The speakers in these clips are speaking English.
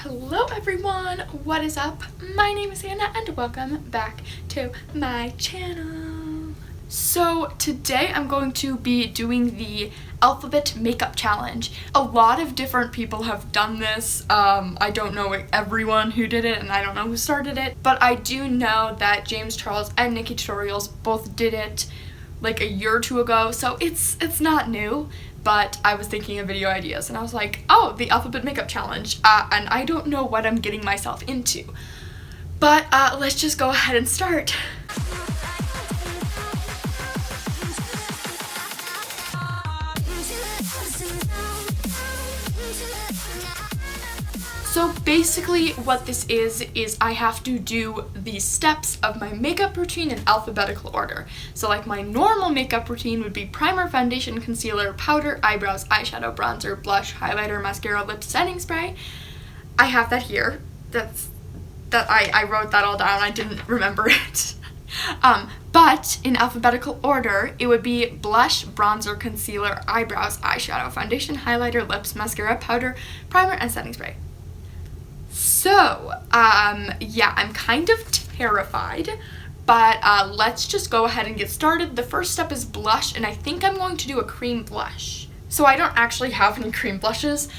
Hello everyone, what is up? My name is Anna and welcome back to my channel. So today I'm going to be doing the alphabet makeup challenge. A lot of different people have done this. I don't know everyone who did it and I don't know who started it, but I do know that James Charles and Nikki Tutorials both did it like a year or two ago, so it's not new. But I was thinking of video ideas and I was like, oh, the alphabet makeup challenge, and I don't know what I'm getting myself into. But let's just go ahead and start. So basically what this is I have to do the steps of my makeup routine in alphabetical order. So like my normal makeup routine would be primer, foundation, concealer, powder, eyebrows, eyeshadow, bronzer, blush, highlighter, mascara, lip setting spray. I have that here. I wrote that all down. I didn't remember it. But in alphabetical order, it would be blush, bronzer, concealer, eyebrows, eyeshadow, foundation, highlighter, lips, mascara, powder, primer, and setting spray. So, yeah, I'm kind of terrified, but let's just go ahead and get started. The first step is blush, and I think I'm going to do a cream blush. So I don't actually have any cream blushes,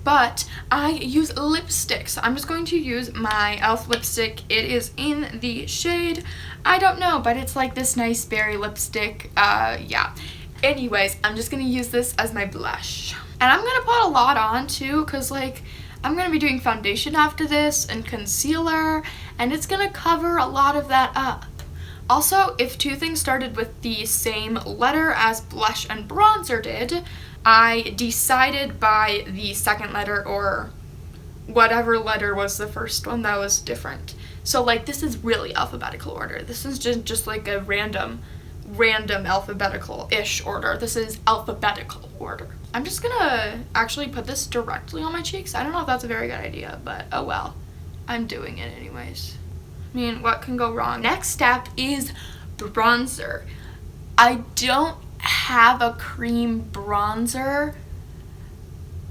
but I use lipstick. So I'm just going to use my e.l.f. lipstick. It is in the shade, I don't know, but it's like this nice berry lipstick. Yeah. Anyways, I'm just going to use this as my blush. And I'm going to put a lot on, too, because, like, I'm going to be doing foundation after this and concealer, and it's going to cover a lot of that up. Also, if two things started with the same letter as blush and bronzer did, I decided by the second letter or whatever letter was the first one that was different. So, like, this is really alphabetical order. This is just like a random alphabetical-ish order. This is alphabetical order. I'm just gonna actually put this directly on my cheeks. I don't know if that's a very good idea, but oh well. I'm doing it anyways. I mean, what can go wrong? Next step is bronzer. I don't have a cream bronzer,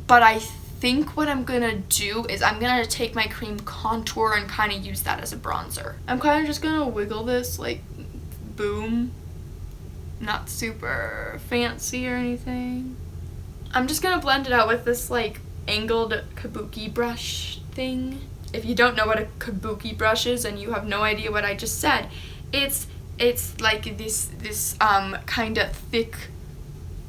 but I think what I'm gonna do is I'm gonna take my cream contour and kind of use that as a bronzer. I'm kind of just gonna wiggle this, like, boom. Not super fancy or anything. I'm just gonna blend it out with this like angled kabuki brush thing. If you don't know what a kabuki brush is and you have no idea what I just said, it's like this kind of thick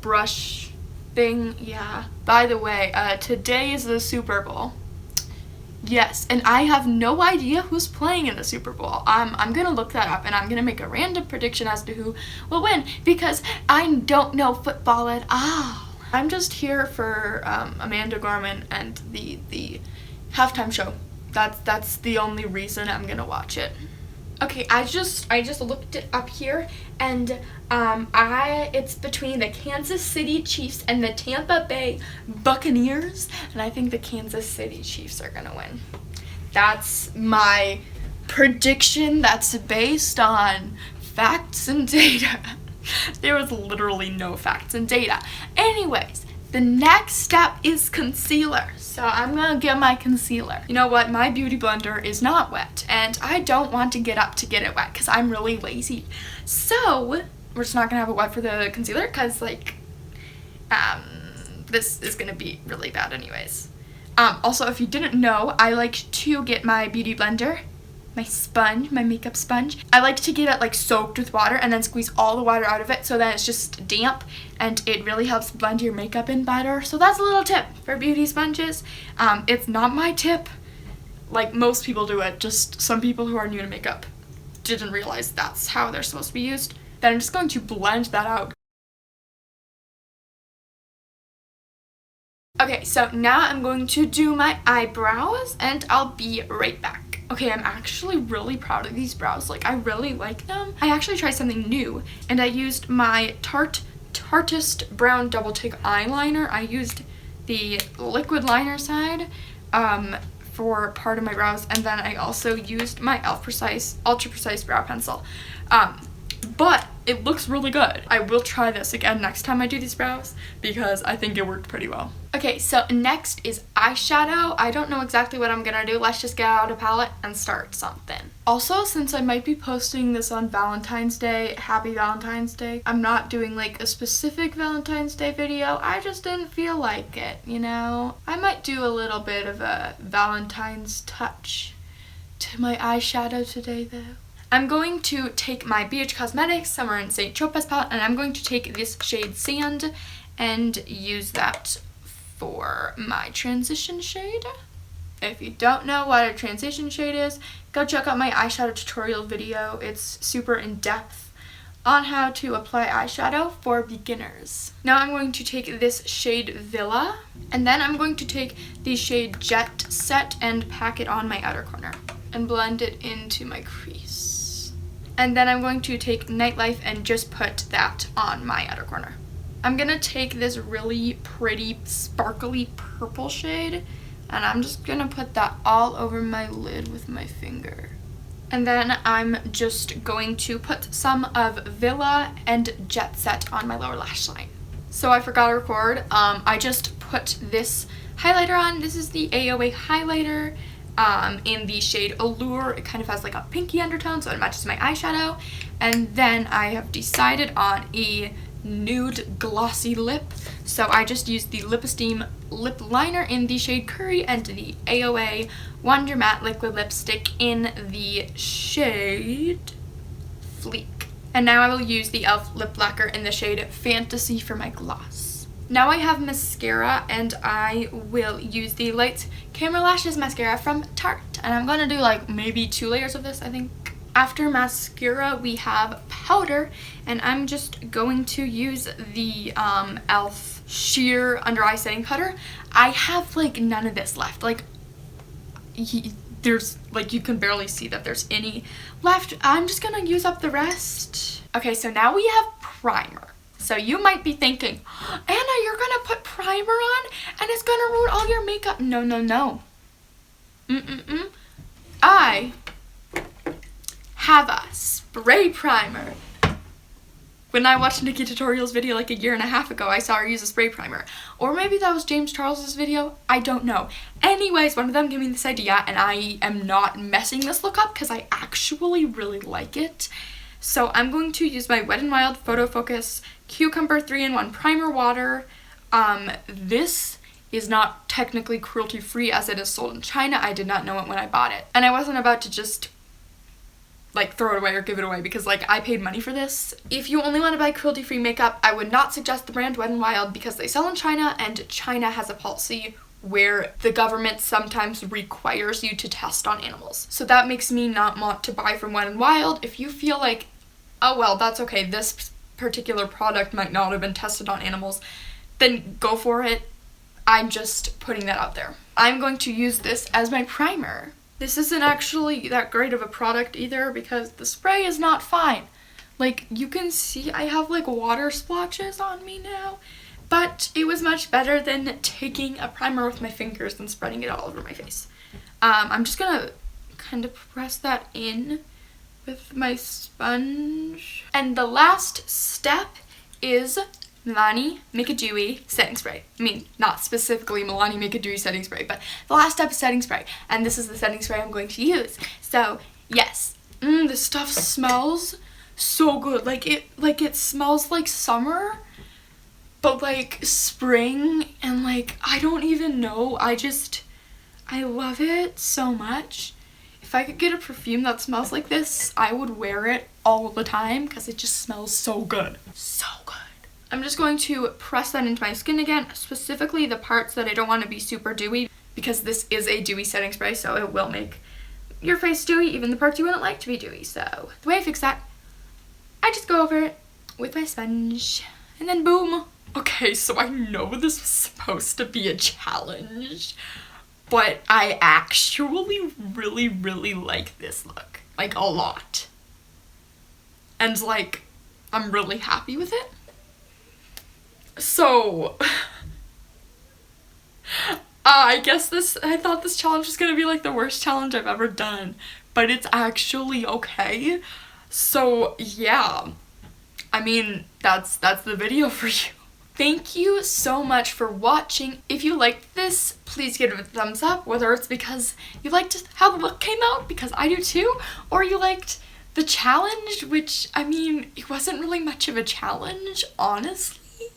brush thing. Yeah. By the way, today is the Super Bowl. Yes, and I have no idea who's playing in the Super Bowl. I'm gonna look that up and I'm gonna make a random prediction as to who will win because I don't know football at all. I'm just here for Amanda Gorman and the halftime show. That's the only reason I'm gonna watch it. Okay, I just looked it up here, and it's between the Kansas City Chiefs and the Tampa Bay Buccaneers, and I think the Kansas City Chiefs are gonna win. That's my prediction. That's based on facts and data. There was literally no facts and data. Anyways, the next step is concealer. So I'm gonna get my concealer. You know what? My beauty blender is not wet, and I don't want to get up to get it wet because I'm really lazy. So we're just not gonna have it wet for the concealer because, like, this is gonna be really bad anyways. Also, if you didn't know, I like to get my beauty blender, my sponge, my makeup sponge. I like to get it like soaked with water and then squeeze all the water out of it so then it's just damp and it really helps blend your makeup in better. So that's a little tip for beauty sponges. It's not my tip. Like, most people do it, just some people who are new to makeup didn't realize that's how they're supposed to be used. Then I'm just going to blend that out. Okay, so now I'm going to do my eyebrows and I'll be right back. Okay, I'm actually really proud of these brows. Like, I really like them. I actually tried something new, and I used my Tarteist Brown Double Take Eyeliner. I used the liquid liner side for part of my brows, and then I also used my e.l.f. Ultra Precise Brow Pencil. But it looks really good. I will try this again next time I do these brows because I think it worked pretty well. Okay, so next is eyeshadow. I don't know exactly what I'm gonna do. Let's just get out a palette and start something. Also, since I might be posting this on Valentine's Day, happy Valentine's Day, I'm not doing like a specific Valentine's Day video. I just didn't feel like it, you know? I might do a little bit of a Valentine's touch to my eyeshadow today though. I'm going to take my BH Cosmetics Summer in St. Tropez palette, and I'm going to take this shade Sand and use that for my transition shade. If you don't know what a transition shade is, go check out my eyeshadow tutorial video. It's super in-depth on how to apply eyeshadow for beginners. Now I'm going to take this shade Villa, and then I'm going to take the shade Jet Set and pack it on my outer corner and blend it into my crease. And then I'm going to take Nightlife and just put that on my outer corner. I'm gonna take this really pretty sparkly purple shade and I'm just gonna put that all over my lid with my finger. And then I'm just going to put some of Villa and Jet Set on my lower lash line. So I forgot to record. I just put this highlighter on. This is the AOA highlighter. In the shade Allure. It kind of has like a pinky undertone, so it matches my eyeshadow. And then I have decided on a nude glossy lip, so I just used the Lip Esteem lip liner in the shade Curry and the AOA Wonder Matte liquid lipstick in the shade Fleek. And now I will use the e.l.f. lip lacquer in the shade Fantasy for my gloss. Now I have mascara, and I will use the Lights Camera Lashes mascara from Tarte. And I'm going to do like maybe 2 layers of this, I think. After mascara, we have powder, and I'm just going to use the e.l.f. Sheer Under Eye Setting Powder. I have like none of this left. Like, there's like, you can barely see that there's any left. I'm just going to use up the rest. Okay, so now we have primer. So you might be thinking, Anna, you're gonna put primer on and it's gonna ruin all your makeup. No, no, no. I have a spray primer. When I watched Nikki Tutorial's video like 1.5 years ago, I saw her use a spray primer. Or maybe that was James Charles's video. I don't know. Anyways, one of them gave me this idea, and I am not messing this look up because I actually really like it. So I'm going to use my Wet n Wild Photo Focus Cucumber 3-in-1 Primer Water. This is not technically cruelty-free as it is sold in China. I did not know it when I bought it. And I wasn't about to just like throw it away or give it away because like I paid money for this. If you only want to buy cruelty-free makeup, I would not suggest the brand Wet n Wild because they sell in China, and China has a policy where the government sometimes requires you to test on animals. So that makes me not want to buy from Wet n Wild. If you feel like, oh well, that's okay, this particular product might not have been tested on animals, then go for it. I'm just putting that out there. I'm going to use this as my primer. This isn't actually that great of a product either because the spray is not fine. Like, you can see I have like water splotches on me now, but it was much better than taking a primer with my fingers and spreading it all over my face. I'm just gonna kind of press that in with my sponge. And the last step is Milani Make It Dewy setting spray. I mean, not specifically Milani Make It Dewy setting spray, but the last step is setting spray. And this is the setting spray I'm going to use. So, yes. This stuff smells so good. Like it smells like summer, but like spring, and like I don't even know. I love it so much. If I could get a perfume that smells like this, I would wear it all the time because it just smells so good. So good. I'm just going to press that into my skin again, specifically the parts that I don't want to be super dewy, because this is a dewy setting spray, so it will make your face dewy, even the parts you wouldn't like to be dewy. So the way I fix that, I just go over it with my sponge, and then boom. Okay, so I know this was supposed to be a challenge, but I actually really, really like this look. Like, a lot. And, like, I'm really happy with it. So, I thought this challenge was gonna be, like, the worst challenge I've ever done. But it's actually okay. So, yeah. I mean, that's the video for you. Thank you so much for watching. If you liked this, please give it a thumbs up, whether it's because you liked how the look came out, because I do too, or you liked the challenge, which, I mean, it wasn't really much of a challenge, honestly,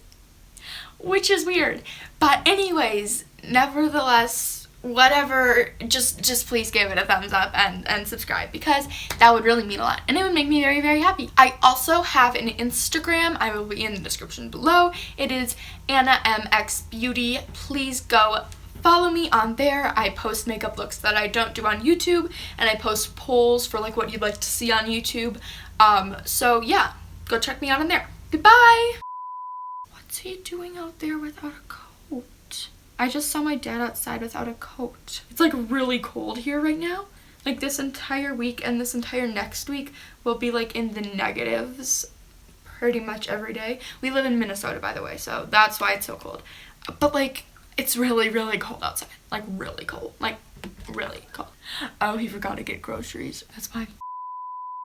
which is weird. But anyways, nevertheless, whatever, just please give it a thumbs up and subscribe, because that would really mean a lot and it would make me very, very happy. I also have an Instagram. I will be in the description below. It is annaxbeauty. Please go follow me on there. I post makeup looks that I don't do on YouTube, and I post polls for like what you'd like to see on YouTube. So yeah, go check me out on there. Goodbye. What's he doing out there without a coat? I just saw my dad outside without a coat. It's like really cold here right now. Like this entire week and this entire next week will be like in the negatives pretty much every day. We live in Minnesota, by the way, so that's why it's so cold. But like, it's really, really cold outside. Like really cold. Like really cold. Oh, he forgot to get groceries. That's fine.